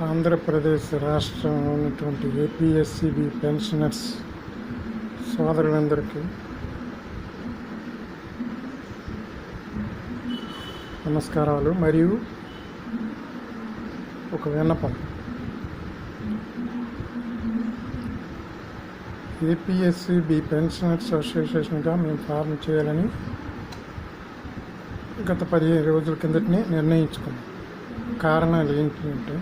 ఆంధ్రప్రదేశ్ రాష్ట్రం ఉన్నటువంటి APSCB pensioners సోదరులందరికీ నమస్కారాలు మరియు ఒక విన్నపం. ఏపీఎస్సిబి పెన్షనర్స్ అసోసియేషన్గా మేము ఫార్మ్ చేయాలని గత 15 రోజుల కిందటనే నిర్ణయించుకున్నాం. కారణాలు ఏంటి అంటే,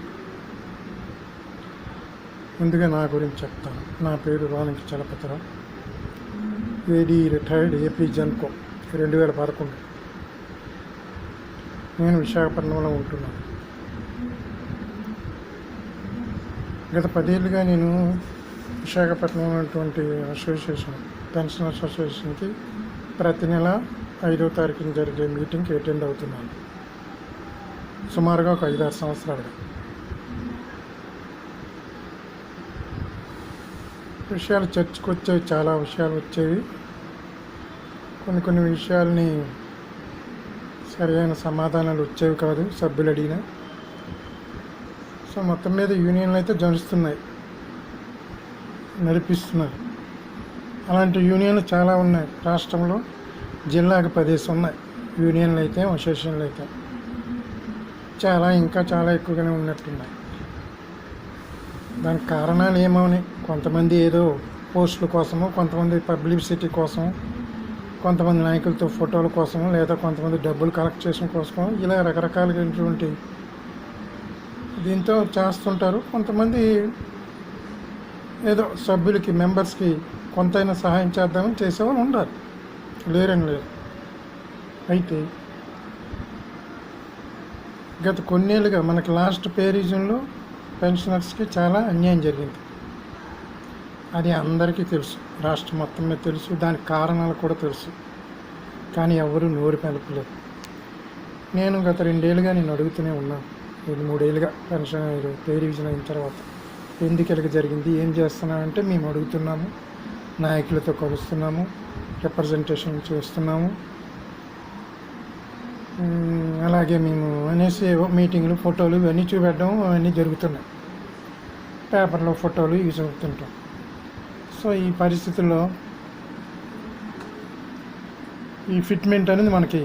ముందుగా నా గురించి చెప్తాను. నా పేరు రానికి చలపతిరావు, ఏడీ రిటైర్డ్, ఏపీ జెన్కో 2011. నేను విశాఖపట్నంలో ఉంటున్నాను. గత 10 ఏళ్ళుగా నేను విశాఖపట్నంలో ఉన్నటువంటి పెన్షనర్స్ అసోసియేషన్కి ప్రతి నెల 5వ తారీఖున జరిగే మీటింగ్కి అటెండ్ అవుతున్నాను. సుమారుగా ఒక 5-6 సంవత్సరాలుగా. విషయాలు చర్చకు వచ్చేవి, చాలా విషయాలు వచ్చేవి. కొన్ని విషయాల్ని సరైన సమాధానాలు వచ్చేవి కాదు సభ్యులు అడిగిన. సో మొత్తం మీద యూనియన్లు అయితే నడిపిస్తున్నారు. అలాంటి యూనియన్లు చాలా ఉన్నాయి రాష్ట్రంలో. జిల్లాకు 10 ఉన్నాయి యూనియన్లు అయితే, అసోసియేషన్లు అయితే. ఇంకా చాలా ఎక్కువగానే ఉన్నట్టున్నాయి. దానికి కారణాలు ఏమోని, కొంతమంది ఏదో పోస్టుల కోసము, కొంతమంది పబ్లిసిటీ కోసం, కొంతమంది నాయకులతో ఫోటోల కోసం, లేదా కొంతమంది డబ్బులు కలెక్ట్ చేసిన కోసం, ఇలా రకరకాలైనటువంటి దీంతో చేస్తుంటారు. కొంతమంది ఏదో సభ్యులకి, మెంబర్స్కి కొంతైనా సహాయం చేద్దామని చేసేవాళ్ళు ఉండాలి, లేరని లేదు. అయితే గత కొన్నేళ్ళుగా మనకి లాస్ట్ పే రీజన్లో పెన్షనర్స్కి చాలా అన్యాయం జరిగింది. అది అందరికీ తెలుసు, రాష్ట్రం మొత్తం మీద తెలుసు. దానికి కారణాలు కూడా తెలుసు. కానీ ఎవరు నోరు పెలపలేదు. నేను గత 2 ఏళ్ళుగా నేను అడుగుతూనే ఉన్నాను. 3 ఏళ్ళుగా పెన్షన్ పే రివిజన్ అయిన తర్వాత ఎందుకు ఇలాగ జరిగింది, ఏం చేస్తున్నామంటే, మేము అడుగుతున్నాము, నాయకులతో కలుస్తున్నాము, రిప్రజెంటేషన్ చేస్తున్నాము, అలాగే మేము అనేసి మీటింగ్లు, ఫోటోలు ఇవన్నీ చూపెట్టడం అవన్నీ జరుగుతున్నాయి. పేపర్లో ఫోటోలు ఇవి చదువుతుంటాం. సో ఈ పరిస్థితుల్లో ఈ ఫిట్మెంట్ అనేది మనకి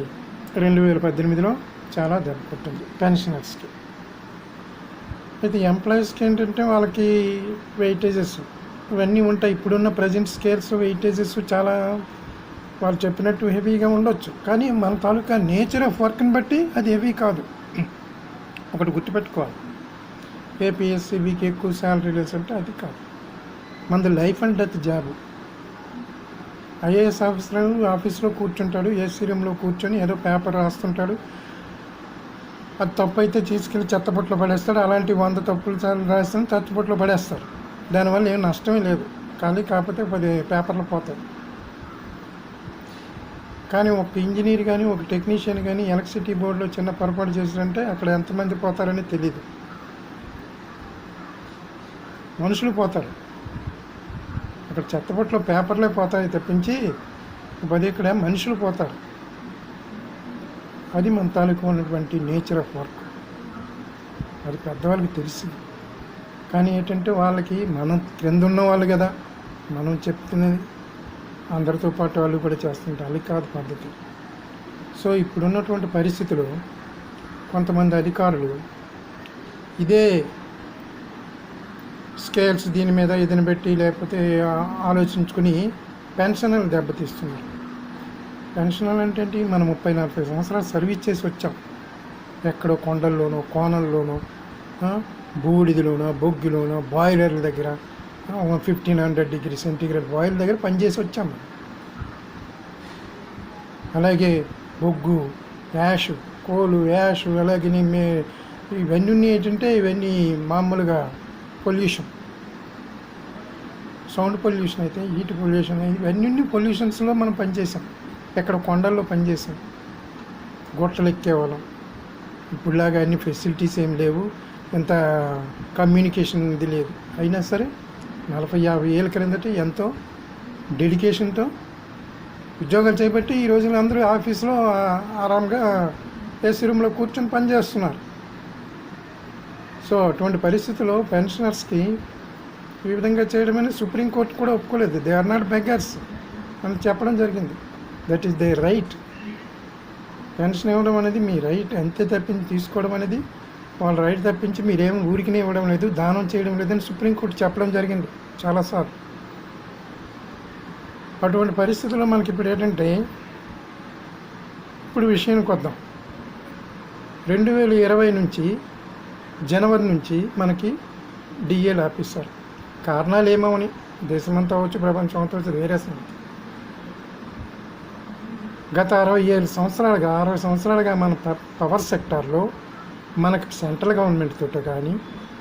2018లో చాలా దెబ్బ కొట్టింది పెన్షనర్స్కి. అయితే ఎంప్లాయీస్కి ఏంటంటే, వాళ్ళకి వెయిటేజెస్ ఇవన్నీ ఉంటాయి. ఇప్పుడున్న ప్రజెంట్ స్కేల్స్ వెయిటేజెస్ చాలా వాళ్ళు చెప్పినట్టు హెవీగా ఉండొచ్చు. కానీ మన తాలూకా నేచర్ ఆఫ్ వర్క్ని బట్టి అది హెవీ కాదు. ఒకటి గుర్తుపెట్టుకోవాలి, ఏపీఎస్సిబికి ఎక్కువ శాలరీస్ అంటే అది కాదు. మనది life and death job. IAS officer ఆఫీస్లో కూర్చుంటాడు, ఏసీ రూమ్లో కూర్చొని ఏదో పేపర్ రాస్తుంటాడు. అది తప్పు అయితే తీసుకెళ్ళి చెత్తబుట్టలో పడేస్తాడు. అలాంటి 100 తప్పులు రాస్తాను, చెత్తబుట్టలో పడేస్తారు. దానివల్ల ఏం నష్టమే లేదు, కాకపోతే 10 పేపర్లు పోతాయి. కానీ ఒక ఇంజనీర్ కానీ, ఒక టెక్నీషియన్ కానీ ఎలక్ట్రిసిటీ బోర్డులో చిన్న పొరపాటు చేశారంటే అక్కడ ఎంతమంది పోతారని తెలియదు. మనుషులు పోతారు, అక్కడ చెత్తబుట్టలో పేపర్లే పోతాయి తప్పించి ఇక్కడ మనుషులు పోతారు. అది మన తాలూకు ఉన్నటువంటి నేచర్ ఆఫ్ వర్క్. అది పెద్దవాళ్ళకి తెలిసింది. కానీ ఏంటంటే, వాళ్ళకి మనం క్రింద ఉన్న వాళ్ళు కదా, మనం చెప్తున్నది అందరితో పాటు వాళ్ళు కూడా చేస్తుంటారు. అది కాదు పద్ధతి. సో ఇప్పుడున్నటువంటి పరిస్థితులు కొంతమంది అధికారులు ఇదే స్కేల్స్ దీని మీద ఇదని పెట్టి, లేకపోతే ఆలోచించుకుని పెన్షన్లు దెబ్బతీస్తున్నారు. పెన్షన్లు అంటే మనం 30-40 సంవత్సరాలు సర్వీస్ చేసి వచ్చాం. ఎక్కడో కొండల్లోనో, కోనల్లోనో, బూడిదలోనో, బొగ్గులోనో, బాయిలర్ల దగ్గర 1500 డిగ్రీ సెంటీగ్రేడ్ బాయిల్ దగ్గర పనిచేసి వచ్చాము. అలాగే బొగ్గు, యాష్, కోలు, యాష్, అలాగే ఇవన్నీ ఏంటంటే, ఇవన్నీ మామూలుగా పొల్యూషన్, సౌండ్ పొల్యూషన్ అయితే, హీట్ పొల్యూషన్, ఇవన్నీ పొల్యూషన్స్లో మనం పనిచేసాం. ఎక్కడ కొండల్లో పనిచేసాం, గొట్టలు ఎక్కేవాళ్ళం. ఇప్పుడులాగా అన్ని ఫెసిలిటీస్ ఏం లేవు, ఎంత కమ్యూనికేషన్ ఇది లేదు. అయినా సరే 40-50 ఏళ్ళ క్రిందట ఎంతో డెడికేషన్తో ఉద్యోగాలు చేపట్టి ఈ రోజున అందరూ ఆఫీస్లో ఆరాంగా ఏసీ రూమ్లో కూర్చొని పనిచేస్తున్నారు. సో అటువంటి పరిస్థితుల్లో పెన్షనర్స్కి ఈ విధంగా చేయడం అనేది సుప్రీంకోర్టు కూడా ఒప్పుకోలేదు. దే ఆర్ నాట్ బెగ్గర్స్ అని చెప్పడం జరిగింది. That is they right. Pension ఇవ్వడం అనేది మీ రైట్, అంతే తప్పించి తీసుకోవడం అనేది వాళ్ళ రైట్ తప్పించి మీరేం ఊరికినే ఇవ్వడం లేదు, దానం చేయడం లేదని సుప్రీంకోర్టు చెప్పడం జరిగింది చాలాసార్లు. అటువంటి పరిస్థితుల్లో మనకి ఇప్పుడు ఏంటంటే, ఇప్పుడు విషయానికి వద్దాం. 2020 నుంచి జనవరి నుంచి మనకి డిఏలు ఆపిస్తారు. కారణాలు ఏమవని దేశమంతా అవచ్చు, ప్రపంచం అంతా వచ్చి వేరే సంగతి. గత 60 సంవత్సరాలుగా మన పవర్ సెక్టార్లో మనకు సెంట్రల్ గవర్నమెంట్ తోటి కానీ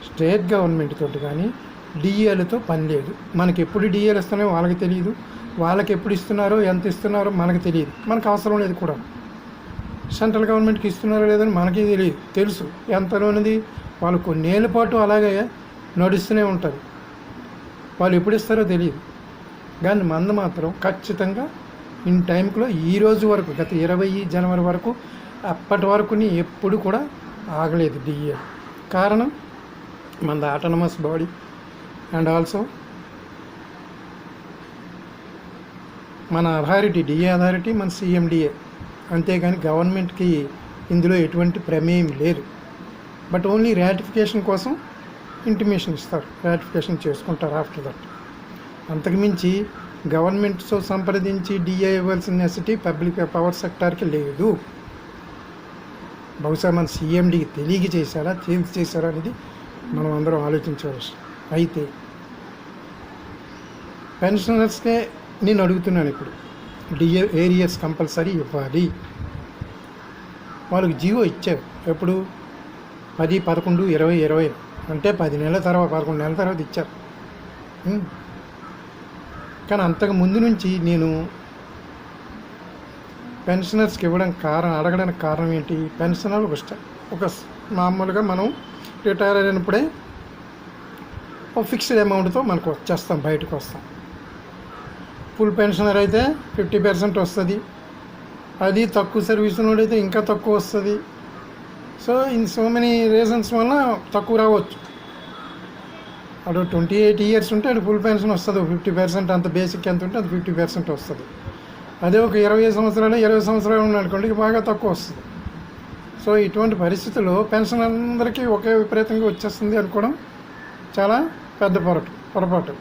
స్టేట్ గవర్నమెంట్ తోటి కానీ డిఏలతో పని లేదు. మనకి ఎప్పుడు డిఏలు ఇస్తున్నాయో వాళ్ళకి తెలియదు, వాళ్ళకి ఎప్పుడు ఇస్తున్నారో ఎంత ఇస్తున్నారో మనకు తెలియదు, మనకు అవసరం లేదు కూడా. సెంట్రల్ గవర్నమెంట్కి ఇస్తున్నారో లేదని మనకి తెలియదు, తెలుసు ఎంతలోనిది. వాళ్ళు కొన్నేళ్ళ పాటు అలాగే నడుస్తూనే ఉంటారు, వాళ్ళు ఎప్పుడు ఇస్తారో తెలియదు. కానీ మంద మాత్రం ఖచ్చితంగా ఇన్ టైంలో ఈ రోజు వరకు గత 20 జనవరి వరకు అప్పటి వరకు ఎప్పుడు కూడా ఆగలేదు డిఏ. కారణం మన ఆటోనమస్ బాడీ అండ్ ఆల్సో మన అథారిటీ, డిఏ అథారిటీ, మన సిఎండిఏ. అంతేగాని గవర్నమెంట్కి ఇందులో ఎటువంటి ప్రమేయం లేదు. బట్ ఓన్లీ రాటిఫికేషన్ కోసం ఇంటిమేషన్ ఇస్తారు, రాటిఫికేషన్ చేసుకుంటారు ఆఫ్టర్ దట్. అంతకుమించి గవర్నమెంట్తో సంప్రదించి డిఏ ఇవ్వాల్సిన నెసిటీ పబ్లిక్ పవర్ సెక్టార్కి లేదు. బహుశా మన సిఎండికి తెలియక చేశారా, తెలిసి చేశారా అనేది మనం అందరం ఆలోచించవచ్చు. అయితే పెన్షనర్స్కే నేను అడుగుతున్నాను, ఇప్పుడు డిఏ ఏరియర్స్ కంపల్సరీ ఇవ్వాలి. వాళ్ళకి జీవో ఇచ్చారు ఎప్పుడు 10, 11, 20, 20 అంటే 10 నెలల తర్వాత 11 నెలల తర్వాత ఇచ్చారు. కానీ అంతకు ముందు నుంచి నేను పెన్షనర్స్కి అడగడానికి కారణం ఏంటి? పెన్షనర్ ఒక మామూలుగా మనం రిటైర్ అయినప్పుడే ఒక ఫిక్స్డ్ అమౌంట్తో మనకు వచ్చేస్తాం, బయటకు వస్తాం. ఫుల్ పెన్షనర్ అయితే 50% వస్తుంది, అది తక్కువ సర్వీస్ అయితే ఇంకా తక్కువ వస్తుంది. So in so many reasons వల్ల తక్కువ రావచ్చు. అటు 28 ఇయర్స్ ఉంటే అటు ఫుల్ పెన్షన్ వస్తుంది 50%, అంత బేసిక్ ఎంత ఉంటే అది 50% వస్తుంది. అదే ఒక 20 సంవత్సరాలు ఉన్నాయనుకోండి బాగా తక్కువ వస్తుంది. సో ఇటువంటి పరిస్థితుల్లో పెన్షన్ అందరికీ ఒకే విపరీతంగా వచ్చేస్తుంది అనుకోవడం చాలా పెద్ద పొరపాటు.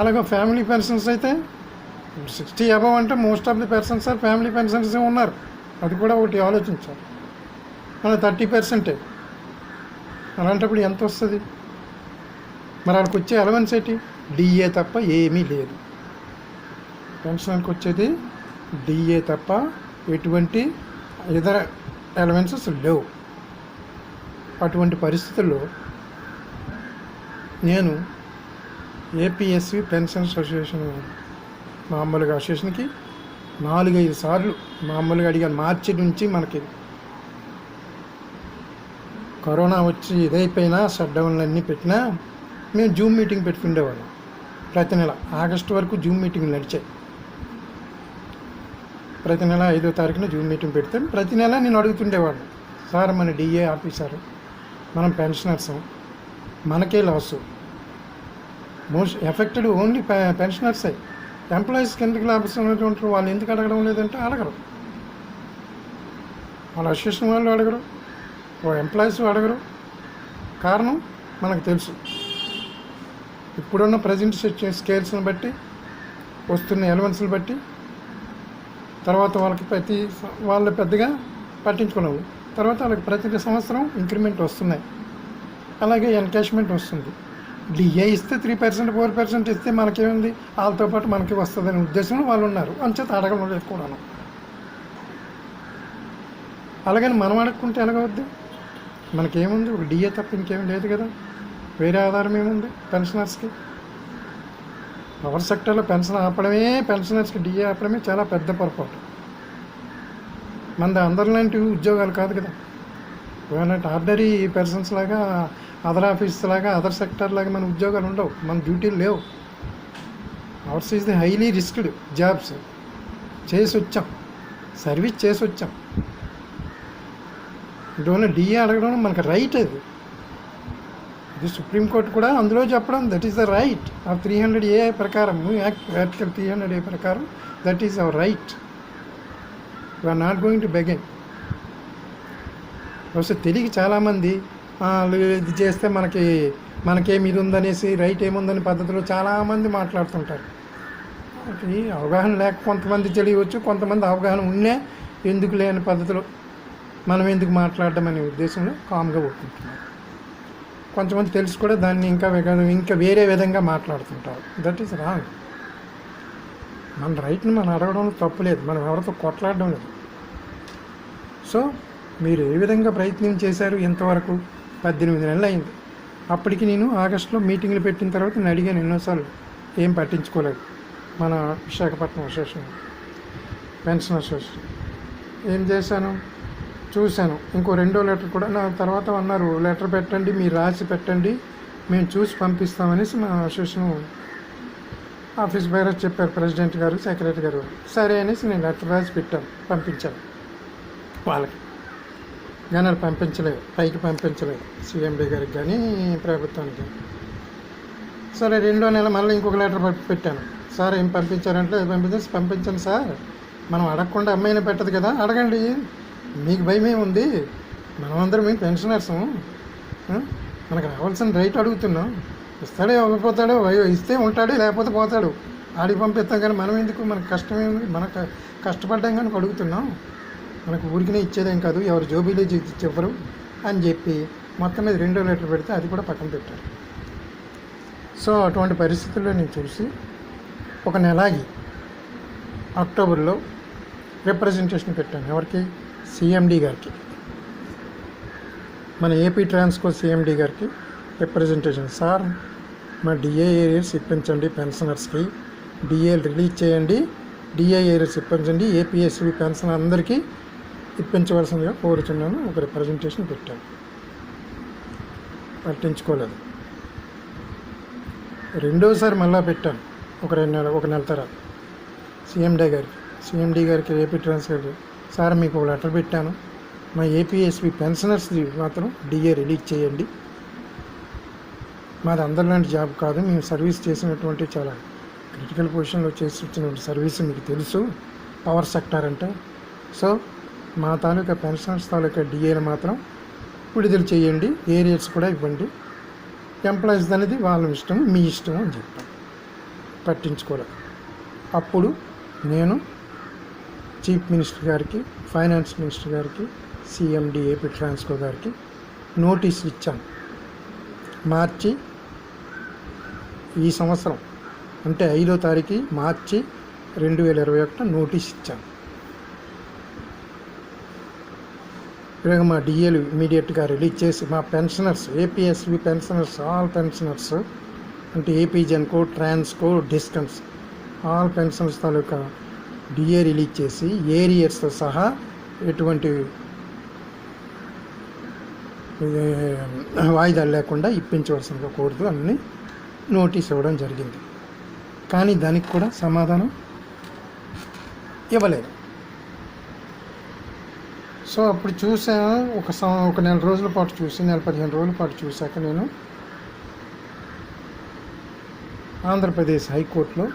అలాగే ఫ్యామిలీ పెన్షన్స్ అయితే 60 అబవ్ అంటే most of the persons are family pensions ఉన్నారు. అది కూడా ఒకటి ఆలోచించాలి. మన 30%. అలాంటప్పుడు ఎంత వస్తుంది? మరి వాళ్ళకి వచ్చే అలవెన్స్ ఏంటి? డిఏ తప్ప ఏమీ లేదు. పెన్షన్కి వచ్చేది డిఏ తప్ప ఎటువంటి ఇతర అలవెన్సెస్ లేవు. అటువంటి పరిస్థితుల్లో నేను ఏపీఎస్సి పెన్షన్ అసోసియేషన్ మామూలుగా అసోసియేషన్కి 4-5 సార్లు మామూలుగా అడిగాను. మార్చి నుంచి మనకి కరోనా వచ్చి ఇదైపోయినా షట్డౌన్లు అన్నీ పెట్టినా మేము జూమ్ మీటింగ్ పెట్టుకుండేవాళ్ళం. ప్రతి నెల ఆగస్టు వరకు జూమ్ మీటింగ్లు నడిచాయి. ప్రతి నెల 5వ తారీఖున జూమ్ మీటింగ్ పెడితే ప్రతి నెల నేను అడుగుతుండేవాడు, సార్ మన డిఏ ఆఫీసర్, మనం పెన్షనర్స్, మనకే లాసు, మోస్ట్ ఎఫెక్టెడ్ ఓన్లీ పెన్షనర్సే. ఎంప్లాయీస్కి ఎందుకు లాభం ఉంటారు? వాళ్ళు ఎందుకు అడగడం లేదంటే అడగరు, వాళ్ళ అసోసియేషన్ వాళ్ళు అడగరు, ఎంప్లాయీస్ అడగరు. కారణం మనకు తెలుసు. ఇప్పుడున్న ప్రజెంట్ స్కేల్స్ని బట్టి, వస్తున్న ఎలవెన్స్ని బట్టి, తర్వాత వాళ్ళు పెద్దగా పట్టించుకున్నాము. తర్వాత వాళ్ళకి ప్రతి సంవత్సరం ఇంక్రిమెంట్ వస్తున్నాయి, అలాగే ఎన్కాష్మెంట్ వస్తుంది. డిఏ ఇస్తే 3%, 4% ఇస్తే మనకేముంది, వాళ్ళతో పాటు మనకి వస్తుందనే ఉద్దేశంలో వాళ్ళు ఉన్నారు. అంచేత అడగడం లేదు కూడాను. అలాగని మనం అడగకుంటే ఎలాగవుద్ది? మనకేముంది? ఒక డిఏ తప్ప ఇంకేం లేదు కదా, వేరే ఆధారం ఏముంది పెన్షనర్స్కి? పవర్ సెక్టర్లో పెన్షన్ ఆపడమే, పెన్షనర్స్కి డిఏ ఆపడమే చాలా పెద్ద పొరపాటు. మన అందరిలాంటి ఉద్యోగాలు కాదు కదా, ఇలాంటి ఆర్డినరీ పర్సన్స్ లాగా, అదర్ ఆఫీస్ లాగా, అదర్ సెక్టర్ లాగా మన ఉద్యోగాలు ఉండవు, మన డ్యూటీలు లేవు. Hours is the highly risked jobs. చేసి వచ్చాం, సర్వీస్ చేసి వచ్చాం. ఇటువంటి డిఏ అడగడం మనకు రైట్ అది. ఇది సుప్రీంకోర్టు కూడా అందులో చెప్పడం that is the right of 300A ప్రకారం, ఆర్టికల్ 300A ప్రకారం that is our right. We are not going to begin. బహుశా తెలియక చాలామంది ఇది చేస్తే మనకేమి ఇది ఉందనేసి, రైట్ ఏముందని పద్ధతిలో చాలామంది మాట్లాడుతుంటారు. మనకి అవగాహన లేక కొంతమంది తెలియవచ్చు, కొంతమంది అవగాహన ఉన్నే ఎందుకు లేని పద్ధతిలో మనం ఎందుకు మాట్లాడడం అనే ఉద్దేశంలో కామ్గా ఒప్పుకుంటున్నారు. కొంతమంది తెలిసి కూడా దాన్ని ఇంకా వేరే విధంగా మాట్లాడుతుంటారు. That is wrong. మన రైట్ని మనం అడగడంలో తప్పు లేదు, మనం ఎవరితో కొట్లాడడం లేదు. సో మీరు ఏ విధంగా ప్రయత్నం చేశారు ఇంతవరకు? 18 నెలలు అయింది. అప్పటికి నేను ఆగస్టులో మీటింగ్లు పెట్టిన తర్వాత నేను అడిగాను ఎన్నోసార్లు, ఏం పట్టించుకోలేదు. మన విశాఖపట్నం అసోసియేషన్, పెన్షన్ అసోసియేషన్ ఏం చేశాను చూశాను. ఇంకో 2వ లెటర్ కూడా నా తర్వాత అన్నారు, లెటర్ పెట్టండి, మీరు రాసి పెట్టండి, మేము చూసి పంపిస్తామనేసి మా అసోసియేషన్ ఆఫీస్ బైరస్ చెప్పారు, ప్రెసిడెంట్ గారు, సెక్రటరీ గారు. సరే అనేసి నేను లెటర్ రాసి పెట్టాను, పంపించాను వాళ్ళకి. కానీ అది పంపించలేదు, పైకి పంపించలేదు, CMD గారికి కానీ ప్రభుత్వానికి. సరే 2వ నెల మళ్ళీ ఇంకొక లెటర్ పెట్టాను. సార్ ఏం పంపించారంటే పంపించండి సార్, మనం అడగకుండా అమ్మాయిని పెట్టదు కదా, అడగండి, మీకు భయమే ఉంది, మనమందరం మేము పెన్షనర్సు, మనకు రావాల్సిన రైట్ అడుగుతున్నాం, ఇస్తాడే ఇవ్వకపోతాడో, ఇస్తే ఉంటాడు లేకపోతే పోతాడు, ఆడికి పంపిస్తాం. కానీ మనం ఎందుకు, మనకు కష్టమేమి, మనకు కష్టపడ్డాం కానీ అడుగుతున్నాం, మనకు ఊరికినే ఇచ్చేదేం కాదు, ఎవరు జోబీలో ఇచ్చేవారు అని చెప్పి మొత్తం మీద 2వ లెటర్ పెడితే అది కూడా పక్కన పెట్టారు. సో అటువంటి పరిస్థితుల్లో నేను చూసి ఒక నెలాగి అక్టోబర్లో రిప్రజెంటేషన్ పెట్టాను. ఎవరికి? CMD గారికి, మన ఏపీ ట్రాన్స్కో CMD గారికి రిప్రజెంటేషన్. సార్ మా DA ఏరియాస్ ఇప్పించండి, పెన్షనర్స్కి DA రిలీజ్ చేయండి, DA ఏరియాస్ ఇప్పించండి, APSV పెన్షన్ అందరికీ ఇప్పించవలసిందిగా కోరుచున్నాను. ఒక రిప్రజెంటేషన్ పెట్టాను, పట్టించుకోలేదు. 2వసారి మళ్ళీ పెట్టాను ఒక నెల తర్వాత CMD గారికి ఏపీ ట్రాన్స్ గారికి, సార్ మీకు ఒక లెటర్ పెట్టాను, మా APSV పెన్షనర్స్ మాత్రం DA రిలీజ్ చేయండి, మాది అందరిలాంటి జాబ్ కాదు, మేము సర్వీస్ చేసినటువంటి చాలా క్రిటికల్ పొజిషన్లో చేసి వచ్చినటువంటి సర్వీస్ మీకు తెలుసు, పవర్ సెక్టార్ అంటే. సో మా తాలూకా పెన్షనర్స్ తాలూకా DAలు మాత్రం విడుదల చేయండి, ఏరియాస్ కూడా ఇవ్వండి, ఎంప్లాయీస్ అనేది వాళ్ళ ఇష్టం, మీ ఇష్టం అని చెప్పాను. పట్టించుకోలేదు. అప్పుడు నేను చీఫ్ మినిస్టర్ గారికి, ఫైనాన్స్ మినిస్టర్ గారికి, CMD ఏపీ ట్రాన్స్కో గారికి నోటీసులు ఇచ్చాను. మార్చి ఈ సంవత్సరం అంటే 5వ తారీఖు మార్చి 2021 నోటీస్ ఇచ్చాను. ఇలాగ మా DAలు ఇమీడియట్గా రిలీజ్ చేసి మా pensioners, APSV pensioners, all pensioners అంటే AP Genco, Transco, discoms all pensioners తాలూకా DA రిలీజ్ చేసి ఏరియర్స్తో సహా ఎటువంటి వాయిదాలు లేకుండా ఇప్పించవలసిందిగా కోరుతూ అన్ని నోటీస్ ఇవ్వడం జరిగింది. కానీ దానికి కూడా సమాధానం ఇవ్వలేదు. సో అప్పుడు చూసాను, ఒక నెల రోజుల పాటు చూసి, 15 రోజుల పాటు చూశాక నేను ఆంధ్రప్రదేశ్ హైకోర్టులో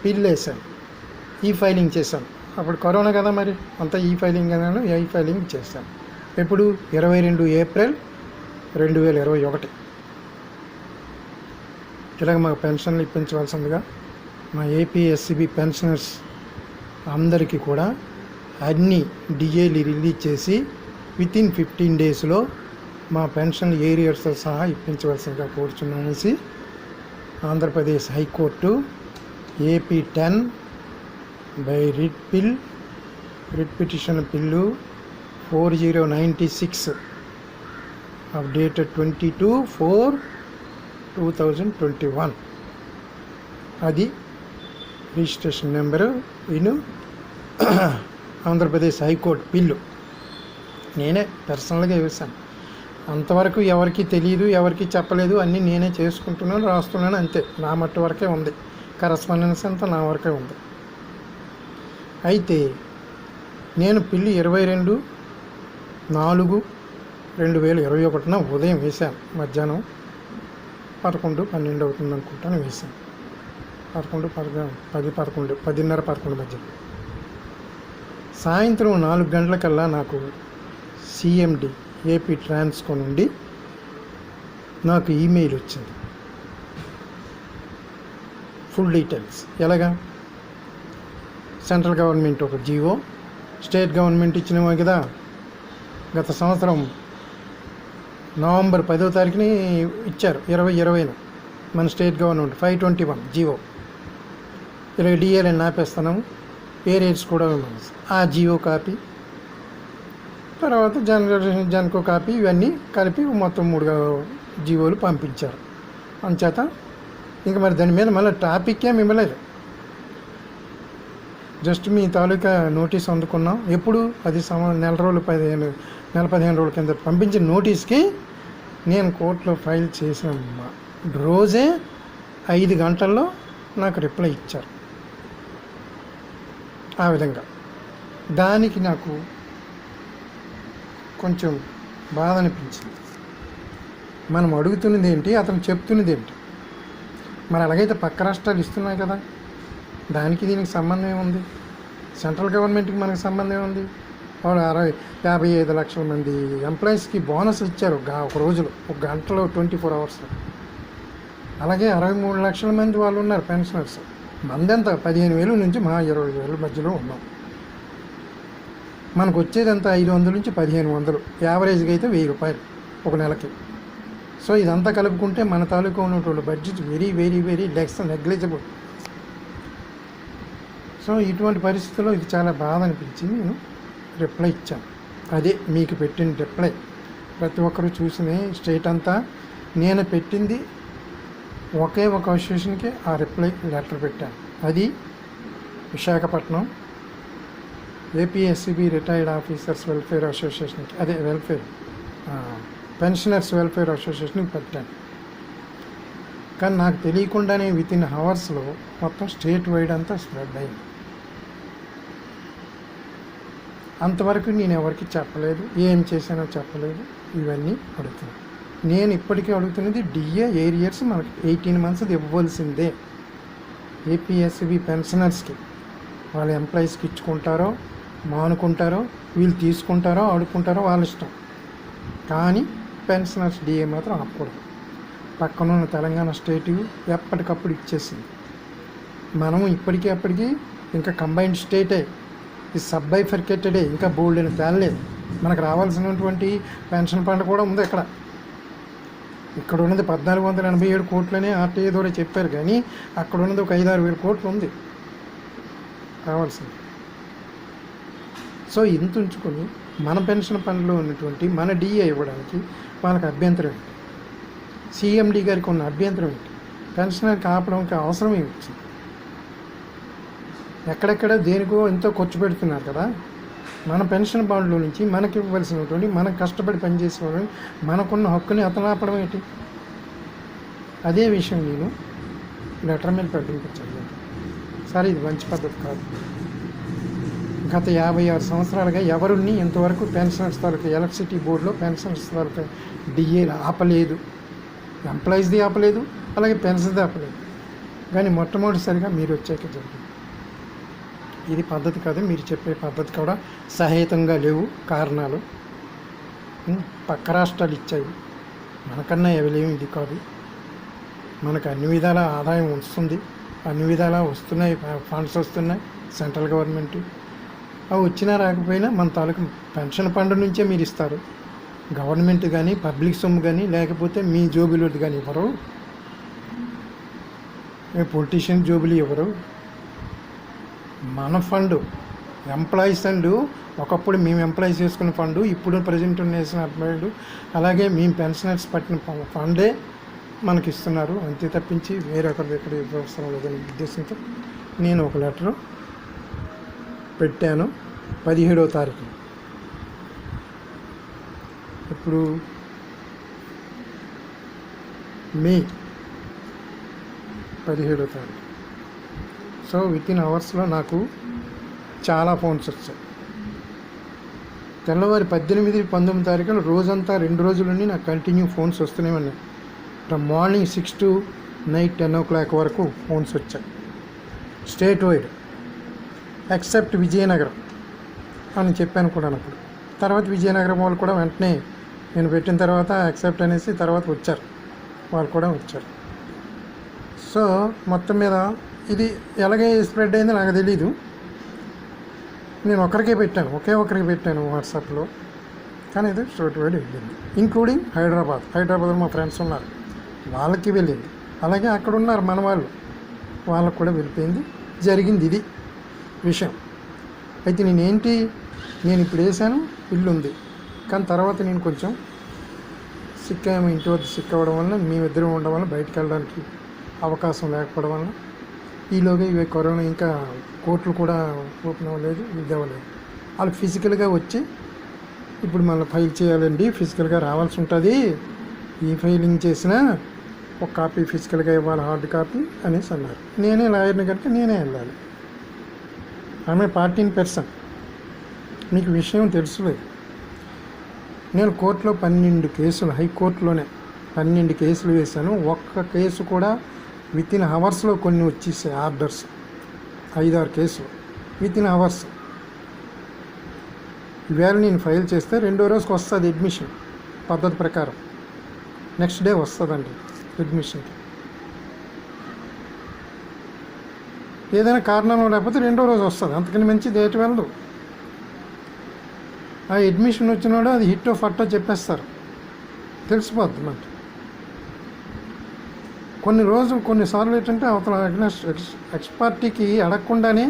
పిల్ వేశాను, ఫైలింగ్ చేశాను. అప్పుడు కరోనా కదా, మరి అంతా ఫైలింగ్ అన్నాను, ఫైలింగ్ చేశాను. ఎప్పుడు? 22 ఏప్రిల్ 2021. ఇలాగ మాకు పెన్షన్లు ఇప్పించవలసిందిగా మా APSCB పెన్షనర్స్ అందరికీ కూడా అన్ని DAలు రిలీజ్ చేసి వితిన్ 15 డేస్లో మా పెన్షన్ ఏరియర్స్తో సహా ఇప్పించవలసిందిగా కోరుచున్నామనేసి Andhra Pradesh high court AP 10 by writ petition పిల్లు 4096 ఆఫ్ డేటెడ్ 22/4/2021 అది registration number Andhra Pradesh high court bill నేనే పర్సనల్గా వేశాను. అంతవరకు ఎవరికి తెలియదు, ఎవరికి చెప్పలేదు, అన్నీ నేనే చేసుకుంటున్నాను, రాస్తున్నాను, అంతే. నా మట్టు వరకే ఉంది, కరస్పాండెన్స్ అంతా నా వరకే ఉంది. అయితే నేను పిల్లి 22/4 2021 ఉదయం వేశాను. మధ్యాహ్నం 11, 12 అవుతుంది అనుకుంటాను వేశాను. 11, 10, 10:30, 11 మధ్య. సాయంత్రం 4 గంటలకల్లా నాకు సిఎండి ఏపీ ట్రాన్స్కో నుండి నాకు ఈమెయిల్ వచ్చింది, ఫుల్ డీటెయిల్స్. ఎలాగా? సెంట్రల్ గవర్నమెంట్ ఒక జీవో, స్టేట్ గవర్నమెంట్ ఇచ్చినవే కదా. గత సంవత్సరం నవంబర్ 10వ తారీఖుని ఇచ్చారు, 2020 మన స్టేట్ గవర్నమెంట్ 521 జీవో. ఇలా డిఏలని ఆపేస్తున్నాము, ఏ రేట్స్ కూడా ఉన్నాయి. ఆ జీవో కాపీ, తర్వాత జన్కో కాపీ, ఇవన్నీ కలిపి మొత్తం 3 జీవోలు పంపించారు. అంచేత ఇంకా మరి దాని మీద మళ్ళీ టాపిక్ ఏమి ఇవ్వలేదు. జస్ట్ మీ తాలూకా నోటీస్ అందుకున్నాం. ఎప్పుడు అది నెల రోజులు 15 రోజుల కింద పంపించిన నోటీస్కి నేను కోర్టులో ఫైల్ చేసిన రోజే 5 గంటల్లో నాకు రిప్లై ఇచ్చారు. ఆ విధంగా దానికి నాకు కొంచెం బాధ అనిపించింది. మనం అడుగుతున్నది ఏంటి, అతను చెప్తున్నది ఏంటి? మరి అలాగైతే పక్క రాష్ట్రాలు ఇస్తున్నాయి కదా, దానికి దీనికి సంబంధం ఏముంది? సెంట్రల్ గవర్నమెంట్కి మనకు సంబంధం ఏముంది? వాళ్ళు 55 లక్షల మంది ఎంప్లాయీస్కి బోనస్ ఇచ్చారు ఒక రోజులో, ఒక గంటలో, 24 అవర్స్లో. అలాగే 63 లక్షల మంది వాళ్ళు ఉన్నారు పెన్షనర్స్. మందంతా 15,000 నుంచి 20,000 మధ్యలో ఉన్నాం. మనకు వచ్చేదంతా 500 నుంచి 1,500, యావరేజ్గా అయితే 1,000 రూపాయలు ఒక నెలకి. సో ఇదంతా కలుపుకుంటే మన తాలూకా ఉన్నటువంటి budget very very very negligible. So ఇటువంటి పరిస్థితుల్లో ఇది చాలా బాధ అనిపించింది. నేను రిప్లై ఇచ్చాను. అదే మీకు పెట్టిన రిప్లై. ప్రతి ఒక్కరూ చూసిన స్టేట్ అంతా నేను పెట్టింది ఒకే ఒక అసోసియేషన్కి ఆ రిప్లై లెటర్ పెట్టాను. అది Visakhapatnam APSCB retired officers welfare అసోసియేషన్కి, అదే పెన్షనర్స్ వెల్ఫేర్ అసోసియేషన్కి పెట్టాను. కానీ నాకు తెలియకుండానే వితిన్ అవర్స్లో మొత్తం స్టేట్ వైడ్ అంతా స్ప్రెడ్ అయింది. అంతవరకు నేను ఎవరికి చెప్పలేదు, ఏం చేశానో చెప్పలేదు. ఇవన్నీ అడుగుతున్నాను. నేను ఇప్పటికీ అడుగుతున్నది డిఏ ఏరియర్స్ మనకి 18 months ఇవ్వాల్సిందే. ఏపీఎస్సిబి పెన్షనర్స్కి వాళ్ళ ఎంప్లాయీస్కి ఇచ్చుకుంటారో మానుకుంటారో, వీళ్ళు తీసుకుంటారో ఆడుకుంటారో వాళ్ళ ఇష్టం. కానీ పెన్షనర్స్ డిఏ మాత్రం ఆపకూడదు. పక్కనున్న తెలంగాణ స్టేట్ ఎప్పటికప్పుడు ఇచ్చేసింది. మనము ఇప్పటికీ అప్పటికి ఇంకా కంబైన్డ్ స్టేటే, ఈ సబ్బైఫర్కేటెడే, ఇంకా బోల్డ్ అని తేలలేదు. మనకు రావాల్సినటువంటి పెన్షన్ ఫండ్ కూడా ఉంది. ఇక్కడ ఉన్నది 1,487 కోట్లనే ఆర్టీఐ ద్వారా చెప్పారు, కానీ అక్కడ ఉన్నది ఒక 5-6 వేల కోట్లు ఉంది కావాల్సింది. సో ఇంత ఉంచుకొని మన పెన్షన్ ఫండ్లో ఉన్నటువంటి మన డిఏ ఇవ్వడానికి వాళ్ళకి అభ్యంతరం ఏంటి? సిఎండి గారికి ఉన్న అభ్యంతరం ఏంటి? పెన్షనర్కి ఆపడానికి అవసరం ఏమిటి? ఎక్కడెక్కడ దేనికో ఎంతో ఖర్చు పెడుతున్నారు కదా. మన పెన్షన్ ఫండ్లో నుంచి మనకి ఇవ్వాల్సినటువంటి, మనం కష్టపడి పనిచేసే వాళ్ళని, మనకున్న హక్కుని అతను ఆపడం ఏంటి? అదే విషయం నేను లెటర్ మీద పెట్టించాను. సరే, ఇది మంచి పద్ధతి కాదు. గత 56 సంవత్సరాలుగా ఎవరిని ఇంతవరకు పెన్షనర్స్ తాలూకా ఎలక్ట్రిసిటీ బోర్డులో పెన్షనర్స్ తాలూకా డిఏలు ఆపలేదు. ఎంప్లాయీస్ది ఆపలేదు, అలాగే పెన్షన్ది ఆపలేదు. కానీ మొట్టమొదటిసారిగా మీరు వచ్చాక జరిగింది. ఇది పద్ధతి కాదు. మీరు చెప్పే పద్ధతి కూడా సహేతంగా లేవు కారణాలు. పక్క రాష్ట్రాలు ఇచ్చాయి, మనకన్నా ఎవలేము ఇది కాదు. మనకు అన్ని విధాల ఆదాయం వస్తుంది, అన్ని విధాల వస్తున్నాయి, ఫండ్స్ వస్తున్నాయి సెంట్రల్ గవర్నమెంట్. అవి వచ్చినా రాకపోయినా మన తాలూకు పెన్షన్ ఫండ్ నుంచే మీరు ఇస్తారు. గవర్నమెంట్ కానీ పబ్లిక్ సొమ్ము కానీ లేకపోతే మీ జోబులది కానీ ఇవ్వరు. పొలిటీషియన్ జోబులు ఇవ్వరు. మన ఫండ్ ఎంప్లాయీస్ ఫండ్, ఒకప్పుడు మేము ఎంప్లాయీస్ చేసుకున్న ఫండ్, ఇప్పుడు ప్రజెంట్ నేసిన ఫండ్, అలాగే మేము పెన్షనర్స్ పట్టిన ఫండే మనకి ఇస్తున్నారు. అంతే తప్పించి వేరొకరి దగ్గర అవసరం లేదనే ఉద్దేశంతో నేను ఒక లెటరు పెట్టాను 17వ తారీఖు. ఇప్పుడు మే 17వ తారీఖు. సో వితిన్ అవర్స్లో నాకు చాలా ఫోన్స్ వచ్చాయి. తెల్లవారి 18, 19 తారీఖులు రోజంతా 2 రోజుల నుండి నాకు కంటిన్యూ ఫోన్స్ వస్తూనే ఉన్నాయి. From morning 6 to night 10 o'clock వరకు ఫోన్స్ వచ్చాయి, స్టేట్ వైడ్, ఎక్సెప్ట్ విజయనగరం అని చెప్పాను కూడా అప్పుడు. తర్వాత విజయనగరం వాళ్ళు కూడా వెంటనే నేను పెట్టిన తర్వాత యాక్సెప్ట్ అనేసి తర్వాత వచ్చారు, వాళ్ళు కూడా వచ్చారు. సో మొత్తం మీద ఇది ఎలాగే స్ప్రెడ్ అయిందో నాకు తెలీదు. నేను ఒకే ఒకరికి పెట్టాను వాట్సాప్లో, కానీ ఇది స్టేట్ వైడ్ వెళ్ళింది, ఇంక్లూడింగ్ హైదరాబాద్లో మా ఫ్రెండ్స్ ఉన్నారు, వాళ్ళకి వెళ్ళింది. అలాగే అక్కడ ఉన్నారు మన వాళ్ళకు కూడా వెళ్ళిపోయింది. జరిగింది ఇది విషయం. అయితే నేను ఇప్పుడు వేసాను, ఇల్లు ఉంది, కానీ తర్వాత నేను కొంచెం ఇంటి వద్ద సిక్ అవ్వడం వల్ల, మేమిద్దరం ఉండడం వల్ల బయటకు వెళ్ళడానికి అవకాశం లేకపోవడం వల్ల ఈలోగా ఇవి కరోనా ఇంకా కోర్టులు కూడా ఓపెన్ అవ్వలేదు, ఇది అవ్వలేదు. వాళ్ళు ఫిజికల్గా వచ్చి ఇప్పుడు మళ్ళీ ఫైల్ చేయాలండి, ఫిజికల్గా రావాల్సి ఉంటుంది, ఈ ఫైలింగ్ చేసినా ఒక కాపీ ఫిజికల్గా ఇవ్వాలి, హార్డ్ కాపీ అనేసి అన్నారు. నేనే లాయర్ని కనుక నేనే వెళ్ళాలి. ఆమె 14 పర్సన్, మీకు విషయం తెలుసులేదు. నేను కోర్టులో 12 కేసులు, హైకోర్టులోనే 12 కేసులు వేశాను. ఒక్క కేసు కూడా వితిన్ అవర్స్లో కొన్ని వచ్చేసాయి ఆర్డర్స్, 5-6 కేసులు వితిన్ అవర్స్. ఈవేళ నేను ఫైల్ చేస్తే 2వ రోజుకి వస్తుంది అడ్మిషన్ పద్ధతి ప్రకారం, నెక్స్ట్ డే వస్తుందండి అడ్మిషన్కి. ఏదైనా కారణం లేకపోతే 2వ రోజు వస్తుంది, అంతకని మంచి డేట్ వెళ్ళదు. ఆ అడ్మిషన్ వచ్చినాడు అది హిట్టో ఫట్టో చెప్పేస్తారు, తెలిసిపోద్ది మనకి. కొన్నిసార్లు ఏంటంటే అవతల ఎక్స్పర్టీకి అడగకుండానే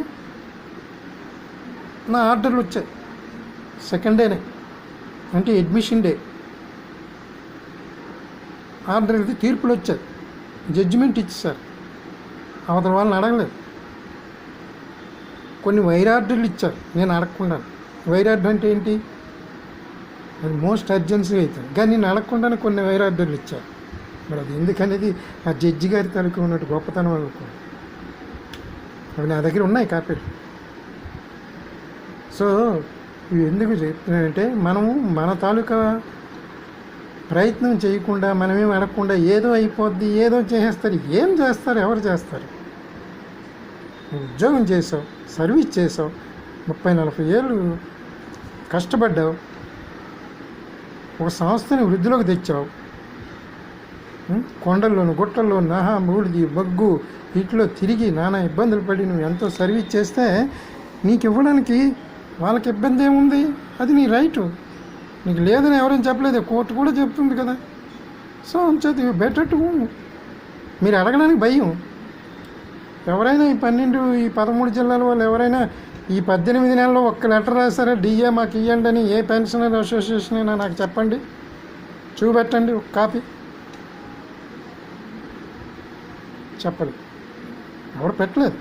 నా ఆర్డర్లు వచ్చాయి. సెకండ్ డేనే, అంటే అడ్మిషన్ డే ఆర్డర్ వెళ్తే తీర్పులు వచ్చాయి, జడ్జిమెంట్ ఇచ్చేసారు, అవతల వాళ్ళని అడగలేదు. కొన్ని వైరార్డర్లు ఇచ్చారు నేను అడగకుండా. వైరార్డర్ అంటే ఏంటి, అది మోస్ట్ అర్జెన్సీ అవుతుంది, కానీ నేను అడగకుండానే కొన్ని వైరార్డర్లు ఇచ్చారు. మరి అది ఎందుకనేది ఆ జడ్జి గారి తలకు ఉన్నట్టు గొప్పతనం అనుకో. అవి నా దగ్గర ఉన్నాయి కాపీలు. సో ఇవి ఎందుకు చెప్తున్నానంటే, మనము మన తాలూకా ప్రయత్నం చేయకుండా, మనమేం అడగకుండా ఏదో అయిపోద్ది, ఏదో చేసేస్తారు. ఏం చేస్తారు, ఎవరు చేస్తారు? ఉద్యోగం చేసావు, సర్వీస్ చేసావు, 30-40 ఏళ్ళు కష్టపడ్డావు, ఒక సంస్థని వృద్ధిలోకి తెచ్చావు, కొండల్లోను గుట్టల్లో నహా బూడిది బగ్గు వీటిలో తిరిగి నానా ఇబ్బందులు పడి నువ్వు ఎంతో సర్వీస్ చేస్తే నీకు ఇవ్వడానికి వాళ్ళకి ఇబ్బంది ఏముంది? అది నీ రైటు, నీకు లేదని ఎవరైనా చెప్పలేదు, కోర్టు కూడా చెప్తుంది కదా. సో అంచేది బెటర్ టు, మీరు అడగడానికి భయం. ఎవరైనా ఈ 13 జిల్లాల వాళ్ళు ఎవరైనా ఈ 18 నెలల్లో ఒక్క లెటర్ రాస్తారా, డిఏ మాకు ఇవ్వండి అని? ఏ పెన్షనర్ అసోసియేషన్ అయినా నాకు చెప్పండి, చూపెట్టండి ఒక కాపీ. చెప్పండి, ఎవరు పెట్టలేదు,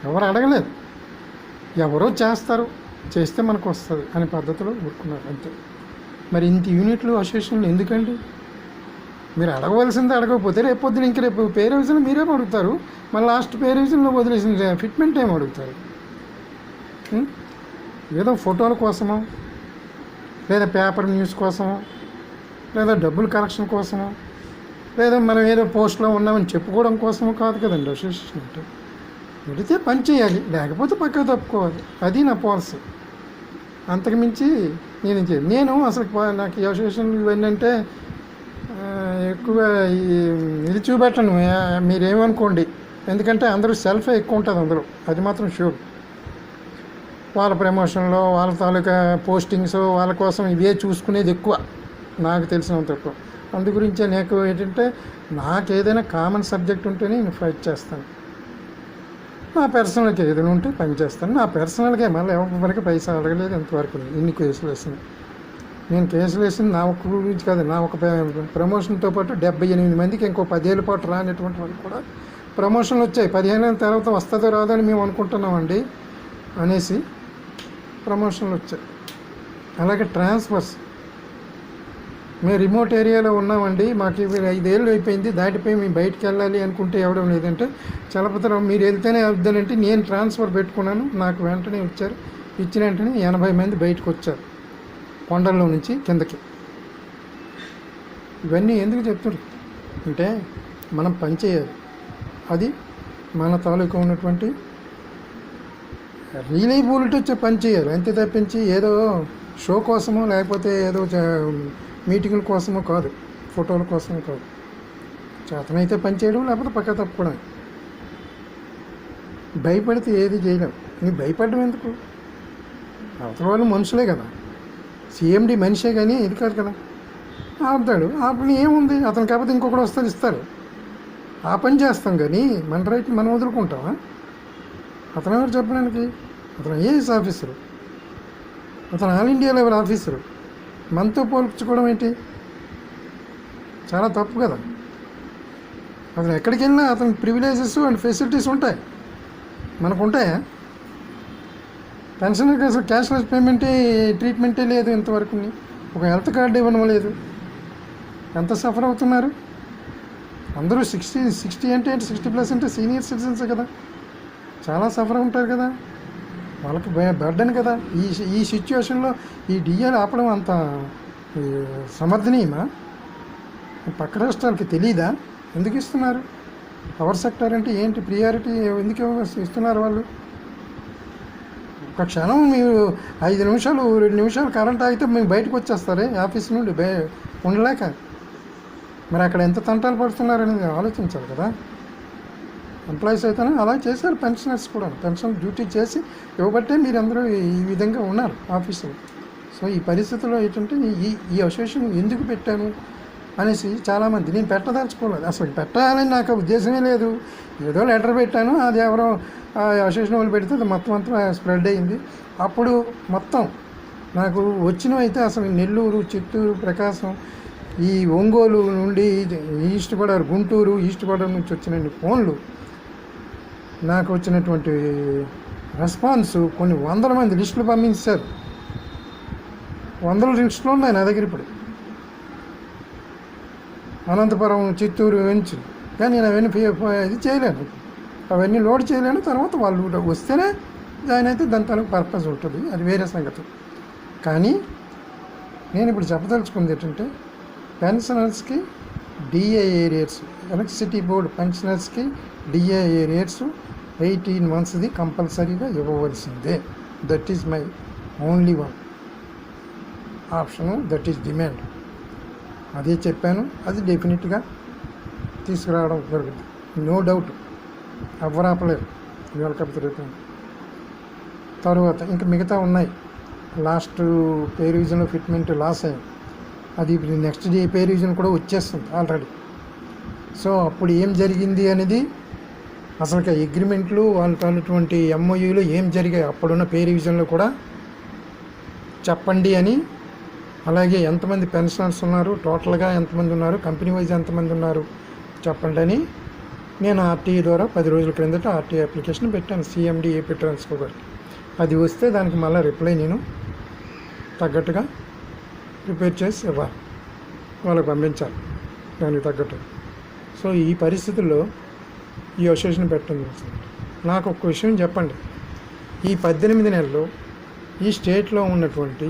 ఎవరు అడగలేదు, ఎవరో చేస్తారు, చేస్తే మనకు వస్తుంది అనే పద్ధతిలో ఊరుకున్నారు అంతే. మరి ఇంత యూనిట్లు అసోసియేషన్లు ఎందుకండి? మీరు అడగవలసిందే, అడగకపోతే రేపు పొద్దున ఇంక రేపు పే రివిజన్ మీరేం అడుగుతారు, మళ్ళీ లాస్ట్ పే రివిజన్లో వదిలేసిన ఫిట్మెంట్ ఏం అడుగుతారు? ఏదో ఫోటోల కోసమో, లేదా పేపర్ న్యూస్ కోసమో, లేదా డబ్బులు కలెక్షన్ కోసమో, లేదా మనం ఏదో పోస్ట్లో ఉన్నామని చెప్పుకోవడం కోసమో కాదు కదండి అసోసియేషన్ అంటే. పెడితే పని చేయాలి, లేకపోతే పక్కకు తప్పుకోవాలి, అది నా పాలసీ. అంతకుమించి నేను అసలు నాకు ఈ అసోసియేషన్ ఇవన్నీ అంటే ఎక్కువ ఇది చూపెట్టను, మీరేమనుకోండి. ఎందుకంటే అందరూ సెల్ఫే ఎక్కువ ఉంటుంది అందులో, అది మాత్రం షూర్. వాళ్ళ ప్రమోషన్లో, వాళ్ళ తాలూకా పోస్టింగ్స్, వాళ్ళ కోసం ఇవే చూసుకునేది ఎక్కువ నాకు తెలిసినంత ఎక్కువ. అందు గురించే నాకు ఏంటంటే, నాకు ఏదైనా కామన్ సబ్జెక్ట్ ఉంటేనే నేను ఫైట్ చేస్తాను. నా పర్సనల్కి ఏదైనా ఉంటే పని చేస్తాను. నా పర్సనల్గా మళ్ళీ ఎవరికి పైసా అడగలేదు ఎంతవరకు. ఇన్ని కేసులు వేసింది, నేను కేసులు వేసింది నా ఒక్క గురించి కాదు, నా ఒక ప్రమోషన్తో పాటు 78 మందికి ఇంకో 10 ఏళ్ళ పాటు రానటువంటి వాళ్ళు కూడా ప్రమోషన్లు వచ్చాయి. 15 ఏళ్ళ తర్వాత వస్తుందో రాదని మేము అనుకుంటున్నామండి అనేసి ప్రమోషన్లు వచ్చాయి. అలాగే ట్రాన్స్ఫర్స్, మేము రిమోట్ ఏరియాలో ఉన్నామండి, మాకు 5 ఏళ్ళు అయిపోయింది, దాటిపోయి మేము బయటికి వెళ్ళాలి అనుకుంటే ఎవడం లేదంటే చలపతరం మీరు వెళ్తేనే వద్దనంటే నేను ట్రాన్స్ఫర్ పెట్టుకున్నాను, నాకు వెంటనే వచ్చారు. ఇచ్చిన వెంటనే 80 మంది బయటకు వచ్చారు. కొండల్లో నుంచి కిందకి. ఇవన్నీ ఎందుకు చెప్తున్నారు అంటే మనం పని చేయాలి, అది మన తాలూకా ఉన్నటువంటి రిలయబిలిటీ వచ్చే పని చేయాలి. అంతే తప్పించి ఏదో షో కోసమో లేకపోతే ఏదో మీటింగుల కోసమో కాదు, ఫోటోల కోసమో కాదు. చేతనైతే పని చేయడం, లేకపోతే పక్క తప్పుకోవడం. భయపడితే ఏది చేయలేం. నీకు భయపడడం ఎందుకు? అవతల వాళ్ళు మనుషులే కదా, సిఎండి మనిషే కానీ ఇది కాదు కదా. ఆపుతాడు, ఆపని ఏముంది, అతను కాకపోతే ఇంకొకటి వస్తారు ఇస్తారు, ఆ పని చేస్తాం. కానీ మన రైట్ మనం వదులుకుంటామా? అతను ఎవరు చెప్పడానికి? అతను ఐఏఎస్ ఆఫీసరు, అతను ఆల్ ఇండియా లెవెల్ ఆఫీసరు. మనతో పోల్చుకోవడం ఏంటి? చాలా తప్పు కదా. అతను ఎక్కడికి వెళ్ళినా అతనికి ప్రివిలేజెస్ అండ్ ఫెసిలిటీస్ ఉంటాయి, మనకు ఉంటాయా? పెన్షనర్కి అసలు క్యాష్లెస్ పేమెంటే ట్రీట్మెంటే లేదు ఇంతవరకు. ఒక హెల్త్ కార్డు ఇవ్వడం లేదు. ఎంత సఫర్ అవుతున్నారు అందరూ. 60 అంటే 60+ అంటే సీనియర్ సిటిజన్సే కదా, చాలా సఫర్ ఉంటారు కదా, వాళ్ళకి బర్డెన్ కదా. ఈ సిచ్యువేషన్లో ఈ డిఏలు ఆపడం అంత సమర్థనీయమా? పక్క రాష్ట్రాలకి తెలీదా ఎందుకు ఇస్తున్నారు? పవర్ సెక్టర్ అంటే ఏంటి, ప్రియారిటీ ఎందుకు ఇస్తున్నారు వాళ్ళు? ఒక క్షణం మీరు 5 నిమిషాలు 2 నిమిషాలు కరెంట్ ఆగితే మేము బయటకు వచ్చేస్తారే ఆఫీస్ నుండి ఉండలేక. మరి అక్కడ ఎంత తంటాలు పడుతున్నారనేది ఆలోచించాలి కదా. ఎంప్లాయీస్ అయితేనే అలా చేశారు, పెన్షనర్స్ కూడా పెన్షన్ డ్యూటీ చేసి ఇవ్వబట్టే మీరు అందరూ ఈ విధంగా ఉన్నారు ఆఫీసులో. సో ఈ పరిస్థితుల్లో ఏంటంటే ఈ అసోసియేషన్ ఎందుకు పెట్టాను అనేసి చాలామంది, నేను పెట్టదలుచుకోలేదు, అసలు పెట్టాలని నాకు ఉద్దేశమే లేదు. ఏదో లెటర్ పెట్టాను, అది ఎవరో అసోసియేషన్ వాళ్ళు పెడితే అది మొత్తం స్ప్రెడ్ అయ్యింది. అప్పుడు మొత్తం నాకు వచ్చినవి అయితే అసలు నెల్లూరు, చిత్తూరు, ప్రకాశం, ఈ ఒంగోలు నుండి ఈస్ట్ గోదావరి, గుంటూరు, ఈస్ట్ గోదావరి నుంచి వచ్చిన ఫోన్లు, నాకు వచ్చినటువంటి రెస్పాన్స్ కొన్ని 100 మంది లిస్టులు పంపించారు. 100 లిస్టులు ఉన్నాయి నా దగ్గర ఇప్పుడు, అనంతపురం, చిత్తూరు నుంచి. కానీ నేను అవన్నీ ఇది చేయలేను, అవన్నీ లోడ్ చేయలేను. తర్వాత వాళ్ళు వస్తేనే జాయిన్ అయితే దాని తనకు పర్పస్ ఉంటుంది, అది వేరే సంగతి. కానీ నేను ఇప్పుడు చెప్పదలుచుకుంది ఏంటంటే పెన్షనర్స్కి డిఏ ఏరియర్స్, ఎలక్ట్రిసిటీ బోర్డు పెన్షనర్స్కి డిఏ ఏరియర్స్ 18 monthsది కంపల్సరీగా ఇవ్వవలసిందే. That is my only one option, that is demand. అదే చెప్పాను, అది డెఫినెట్గా తీసుకురావడం జరుగుతుంది, నో డౌట్. ఎవరు ఆపలేరు ఇవాళ రేపు. తర్వాత ఇంకా మిగతా ఉన్నాయి. లాస్ట్ పే రివిజన్లో ఫిట్మెంట్ లాస్ అయ్యింది, అది ఇప్పుడు నెక్స్ట్ డే పే రివిజన్ కూడా వచ్చేస్తుంది ఆల్రెడీ. సో అప్పుడు ఏం జరిగింది అనేది, అసలు అగ్రిమెంట్లు వాళ్ళ తాలూటువంటి ఎంఓయూలు ఏం జరిగాయి అప్పుడున్న పే రివిజన్లో కూడా చెప్పండి అని. అలాగే ఎంతమంది పెన్షనర్స్ ఉన్నారు, టోటల్గా ఎంతమంది ఉన్నారు, కంపెనీ వైజ్ ఎంతమంది ఉన్నారు చెప్పండి అని నేను ఆర్టీఏ ద్వారా 10 రోజుల క్రిందట ఆర్టీఏ అప్లికేషన్ పెట్టాను సిఎండి ఏపీ ట్రాన్స్కో గారికి. అది వస్తే దానికి మళ్ళీ రిప్లై నేను తగ్గట్టుగా ప్రిపేర్ చేసి ఇవ్వాలి, వాళ్ళకి పంపించాలి దానికి తగ్గట్టు. సో ఈ పరిస్థితుల్లో ఈ అసోసియేషన్ పెట్టడం జరుగుతుంది. నాకు ఒక విషయం చెప్పండి, ఈ 18 నెలల్లో ఈ స్టేట్లో ఉన్నటువంటి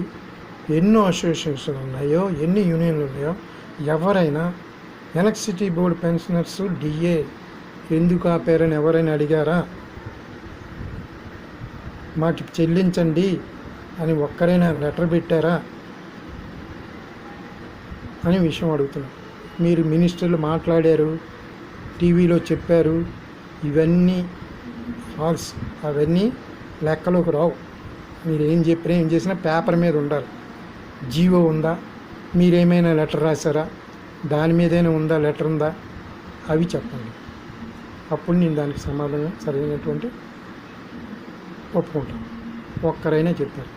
ఎన్నో అసోసియేషన్స్ ఉన్నాయో, ఎన్ని యూనియన్లు ఉన్నాయో, ఎవరైనా ఎలక్ట్రిసిటీ బోర్డు పెన్షనర్స్ డిఏ ఎందుకు ఆపారని ఎవరైనా అడిగారా? మాకు చెల్లించండి అని ఒక్కరైనా లెటర్ పెట్టారా అని విషయం అడుగుతున్నాను. మీరు మినిస్టర్లు మాట్లాడారు, టీవీలో చెప్పారు, ఇవన్నీ ఫాల్స్, అవన్నీ లెక్కలోకి రావు. మీరు ఏం చెప్పినా ఏం చేసినా పేపర్ మీద ఉండాలి. జీవో ఉందా, మీరేమైనా లెటర్ రాశారా, దాని మీదైనా ఉందా, లెటర్ ఉందా, అవి చెప్పండి. అప్పుడు నేను దానికి సమాధానం సరైనటువంటి ఒప్పుకుంటాను. ఒక్కరైనా చెప్పారు.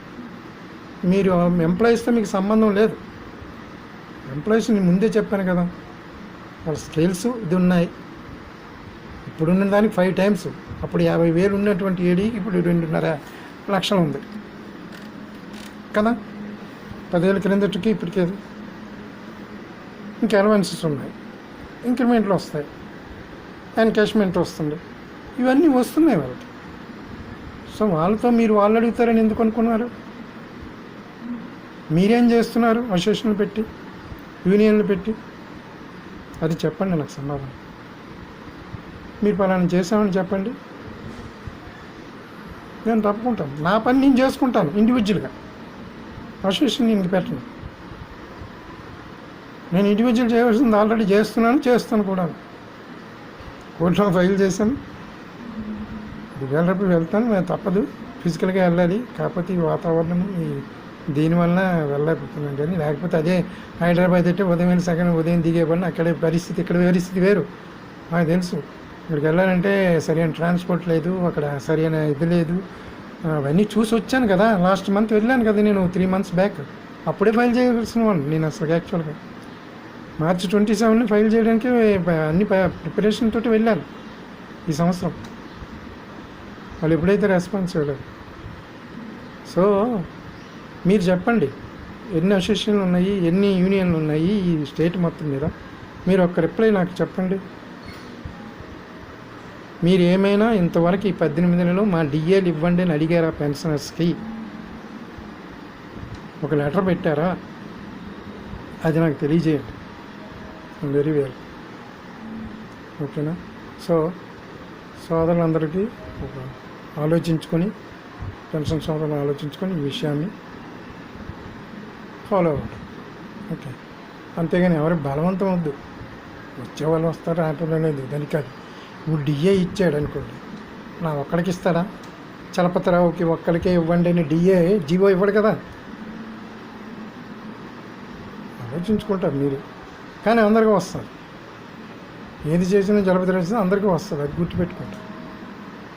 మీరు ఎంప్లాయీస్తో మీకు సంబంధం లేదు. ఎంప్లాయీస్ నేను ముందే చెప్పాను కదా, వాళ్ళ స్కిల్స్ ఇది ఉన్నాయి. ఇప్పుడున్న దానికి 5 times, అప్పుడు 50,000 ఉన్నటువంటి ఏడీకి ఇప్పుడు 2.5 లక్షలు ఉంది కదా. 10 ఏళ్ళ క్రిందటికి ఇప్పటికే ఇంకా అలవెన్సెస్ ఉన్నాయి, ఇంక్రిమెంట్లు వస్తాయి, ఎన్కాష్మెంట్ వస్తుంది, ఇవన్నీ వస్తున్నాయి వాళ్ళకి. సో వాళ్ళతో మీరు వాళ్ళు అడుగుతారని ఎందుకు అనుకున్నారు? మీరేం చేస్తున్నారు అసోసియేషన్లు పెట్టి, యూనియన్లు పెట్టి? అది చెప్పండి నాకు సమాధానం. మీరు పలానా చేసామని చెప్పండి, నేను తప్పుకుంటాను. నా పని నేను చేసుకుంటాను ఇండివిజువల్గా. అసోసియేషన్ నేను పెట్టను. నేను ఇండివిజువల్ చేయవలసింది ఆల్రెడీ చేస్తాను కూడా. కోర్టులో ఫైల్ చేశాను. రేపు వెళ్తాను, నేను తప్పదు, ఫిజికల్గా వెళ్ళాలి. కాకపోతే ఈ వాతావరణం దీనివల్ల వెళ్ళలేకపోతున్నాను. కానీ లేకపోతే అదే హైదరాబాద్ అయితే ఉదయం దిగేపడిన అక్కడే పరిస్థితి, ఇక్కడ పరిస్థితి వేరు. నాకు తెలుసు. ఇక్కడికి వెళ్ళాలంటే సరైన ట్రాన్స్పోర్ట్ లేదు, అక్కడ సరైన ఇది లేదు. అవన్నీ చూసి వచ్చాను కదా. లాస్ట్ మంత్ వెళ్ళాను కదా నేను, 3 months బ్యాక్. అప్పుడే ఫైల్ చేయవలసిన వాళ్ళు నేను అసలు. యాక్చువల్గా March 27 ఫైల్ చేయడానికి అన్ని ప్రిపరేషన్ తోటి వెళ్ళాను ఈ సంవత్సరం. వాళ్ళు ఎప్పుడైతే రెస్పాన్స్ ఇవ్వలేదు. సో మీరు చెప్పండి, ఎన్ని అసోసియేషన్లు ఉన్నాయి, ఎన్ని యూనియన్లు ఉన్నాయి ఈ స్టేట్ మొత్తం మీద? మీరు ఒక్క రిప్లై నాకు చెప్పండి. మీరు ఏమైనా ఇంతవరకు ఈ 18 నెలలో మా డిఏలు ఇవ్వండి అని అడిగారా? పెన్షనర్స్కి ఒక లెటర్ పెట్టారా? అది నాకు తెలియజేయండి. Very well. ఓకేనా? సో సోదరులందరికీ ఆలోచించుకొని, పెన్షన్ సోదరులు ఆలోచించుకొని ఈ విషయాన్ని ఫాలో అవ్వండి. ఓకే, అంతేగాని ఎవరికి బలవంతం వద్దు. వచ్చేవాళ్ళు వస్తారు, ఆటోలో లేదు, దానికి కాదు. ఇప్పుడు డిఏ ఇచ్చాడు అనుకోండి, నా ఒక్కడికి ఇస్తాడా? చలపతిరావుకి ఒక్కడికే ఇవ్వండి అని డిఏ జీవో ఇవ్వడు కదా. ఆలోచించుకుంటారు మీరు, కానీ అందరికీ వస్తుంది. ఏది చేసినా చలపతిరావు చేసినా అందరికీ వస్తుంది, అది గుర్తుపెట్టుకుంటారు.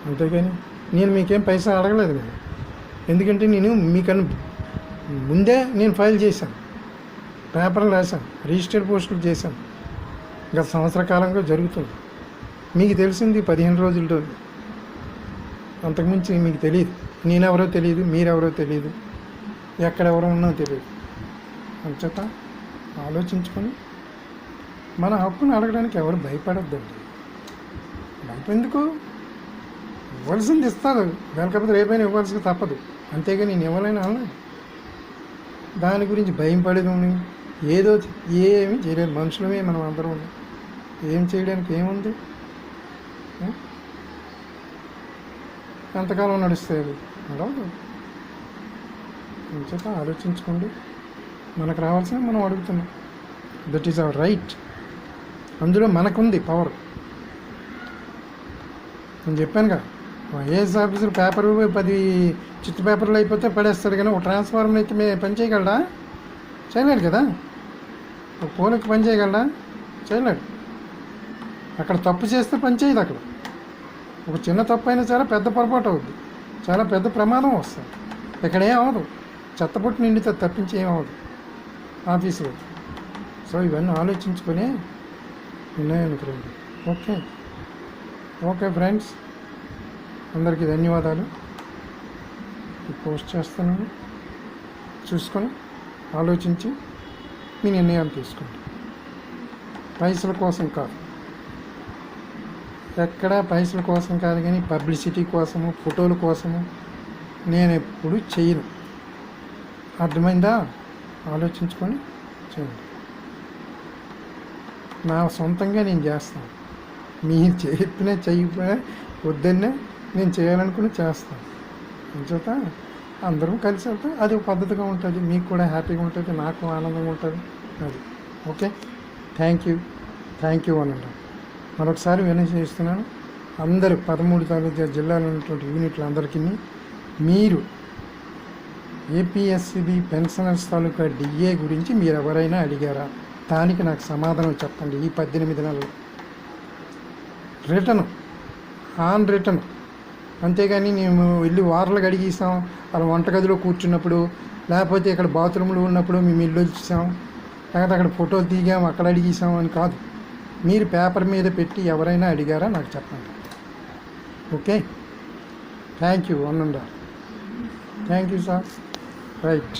అంతేగాని నేను మీకేం పైసా అడగలేదు. నేను ఎందుకంటే నేను మీకన్నా ముందే నేను ఫైల్ చేశాను, పేపర్లు రాశాను, రిజిస్టర్డ్ పోస్టులు చేశాను. గత సంవత్సర కాలంగా జరుగుతుంది. మీకు తెలిసింది 15 రోజులతో. అంతకుమించి మీకు తెలియదు. నేనెవరో తెలియదు, మీరెవరో తెలియదు, ఎక్కడెవరో ఉన్నో తెలియదు. అంచేత ఆలోచించుకొని మన హక్కును అడగడానికి ఎవరు భయపడొద్దండి. భయపెందుకు? ఇవ్వాల్సింది ఇస్తారు, లేకపోతే రేపైనా ఇవ్వాల్సింది తప్పదు. అంతేగాని నేను ఇవ్వలేను అనలేదు. దాని గురించి భయం పడేది ఉంది. ఏదో ఏమి చేయలేదు. మనుషులమే మనం అందరం ఉన్నాం. ఏం చేయడానికి ఏముంది? ఎంతకాలం నడుస్తాయి అది? నడవదు. అంచేత ఆలోచించుకోండి. మనకు రావాల్సిన మనం అడుగుతున్నాం. That is our right. అందులో మనకుంది పవర్. నేను చెప్పానుగా, ఐఏఎస్ ఆఫీసర్ పేపరు 10 చిట్టు పేపర్లు అయిపోతే పడేస్తాడు, కానీ ఒక ట్రాన్స్ఫార్మర్ ఎక్కి పని చేయగలడా? చేయలేడు కదా. ఒక పోలకి పని చేయగలడా? చేయలేడు. అక్కడ తప్పు చేస్తే పని చేయదు. అక్కడ ఒక చిన్న తప్పు అయినా చాలా పెద్ద పొరపాటు అవుద్ది, చాలా పెద్ద ప్రమాదం వస్తుంది. ఇక్కడ ఏం అవ్వదు, చెత్తపొట్టు నిండితే తప్పించి ఏం అవ్వదు ఆఫీసులో. సో ఇవన్నీ ఆలోచించుకొని నిర్ణయానికి రండి. ఓకే ఓకే ఫ్రెండ్స్, అందరికీ ధన్యవాదాలు. పోస్ట్ చేస్తున్నాను, చూసుకొని ఆలోచించి మీ నిర్ణయాలు తీసుకోండి. పైసల కోసం కాదు, ఎక్కడా పైసల కోసం కాదు, కానీ పబ్లిసిటీ కోసము, ఫోటోల కోసము నేను ఎప్పుడు చేయను. అర్థమైందా? ఆలోచించుకొని చేయండి. నా సొంతంగా నేను చేస్తాను. మీరు చెప్పినా చేయకపోయినా వద్దన్నా నేను చేయాలనుకుని చేస్తాను. అంచేత అందరం కలిసి వెళ్తే అది ఒక పద్ధతిగా ఉంటుంది. మీకు కూడా హ్యాపీగా ఉంటుంది, నాకు ఆనందంగా ఉంటుంది. అది ఓకే. థ్యాంక్ యూ అనండి. మరొకసారి వినతిస్తున్నాను. అందరూ 13 తాలూకా జిల్లాలో ఉన్నటువంటి యూనిట్లు అందరికీ మీరు ఏపీఎస్సిబి పెన్షనర్స్ తాలూకా డిఏ గురించి మీరు ఎవరైనా అడిగారా? దానికి నాకు సమాధానం చెప్పండి. ఈ 18 నెలలు రిటర్న్ ఆన్ రిటర్న్. అంతేగాని మేము వెళ్ళి వార్లకు అడిగేసాం, అలా వంటగదిలో కూర్చున్నప్పుడు, లేకపోతే ఇక్కడ బాత్రూంలో ఉన్నప్పుడు మేము ఇల్లు వచ్చేసాం, లేకపోతే అక్కడ ఫోటోలు దిగాం అక్కడ అడిగేసాం అని కాదు. మీరు పేపర్ మీద పెట్టి ఎవరైనా అడిగారా నాకు చెప్పండి. ఓకే. థ్యాంక్ యూ అనండా. Thank you sir. రైట్.